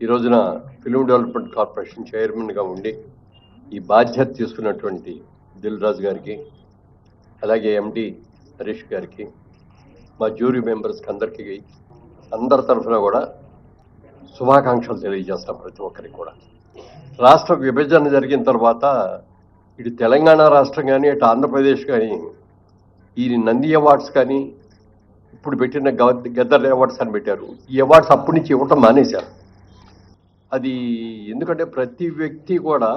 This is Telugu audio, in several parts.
ఈ రోజున ఫిల్మ్ డెవలప్మెంట్ కార్పొరేషన్ చైర్మన్గా ఉండి ఈ బాధ్యత తీసుకున్నటువంటి దిల్ రాజు గారికి, అలాగే ఎండి హరీష్ గారికి, మా జ్యూరీ మెంబర్స్కి అందరి తరఫున కూడా శుభాకాంక్షలు తెలియజేస్తాం. ప్రతి ఒక్కరికి కూడా రాష్ట్ర విభజన జరిగిన తర్వాత ఇటు తెలంగాణ రాష్ట్రం కానీ ఇటు ఆంధ్రప్రదేశ్ కానీ ఈ నంది అవార్డ్స్ కానీ ఇప్పుడు పెట్టిన గద్దర్ అవార్డ్స్ అని పెట్టారు. ఈ అవార్డ్స్ అప్పటి నుంచి ఇవ్వటం మానేశారు. అది ఎందుకంటే ప్రతి వ్యక్తి కూడా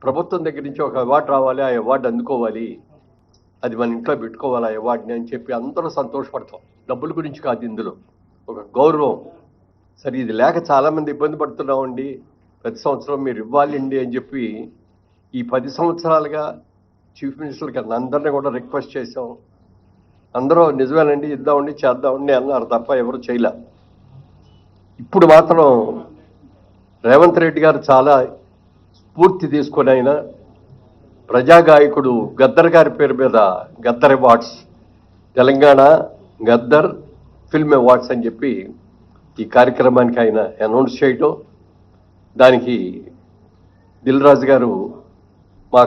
ప్రభుత్వం దగ్గర నుంచి ఒక అవార్డు రావాలి, ఆ అవార్డు అందుకోవాలి, అది మన ఇంట్లో పెట్టుకోవాలి ఆ అవార్డుని అని చెప్పి అందరూ సంతోషపడతాం. డబ్బుల గురించి కాదు, ఇందులో ఒక గౌరవం. సరే, ఇది లేక చాలామంది ఇబ్బంది పడుతున్నామండి, ప్రతి సంవత్సరం మీరు ఇవ్వాలండి అని చెప్పి ఈ 10 సంవత్సరాలుగా చీఫ్ మినిస్టర్ గారిని అందరినీ కూడా రిక్వెస్ట్ చేసాం. అందరూ నిజమేనండి, ఇద్దామండి, చేద్దామండి అన్నారు తప్ప ఎవరు చేయలే. ఇప్పుడు మాత్రం రేవంత్ రెడ్డి గారు చాలా స్ఫూర్తి తీసుకొని ఆయన ప్రజాగాయకుడు గద్దర్ గారి పేరు మీద Gaddar awards, Telangana Gaddar film awards అని చెప్పి ఈ కార్యక్రమానికి ఆయన అనౌన్స్ చేయటం, దానికి దిల్ రాజు గారు మా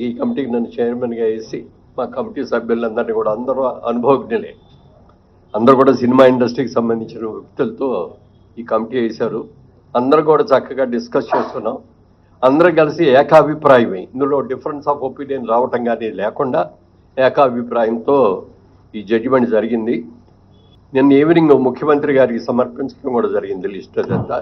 ఈ కమిటీకి నన్ను చైర్మన్గా వేసి మా కమిటీ సభ్యులందరినీ కూడా అందరూ అనుభవజ్ఞులే, అందరూ కూడా సినిమా ఇండస్ట్రీకి సంబంధించిన వ్యక్తులతో ఈ కమిటీ వేశారు. అందరూ కూడా చక్కగా డిస్కస్ చేస్తున్నాం. అందరూ కలిసి ఏకాభిప్రాయమే, ఇందులో డిఫరెన్స్ ఆఫ్ ఒపీనియన్ రావటం కానీ లేకుండా ఏకాభిప్రాయంతో ఈ జడ్జిమెంట్ జరిగింది. నిన్న ఈవినింగ్ ముఖ్యమంత్రి గారికి సమర్పించడం కూడా జరిగింది లిస్ట్ అదంతా.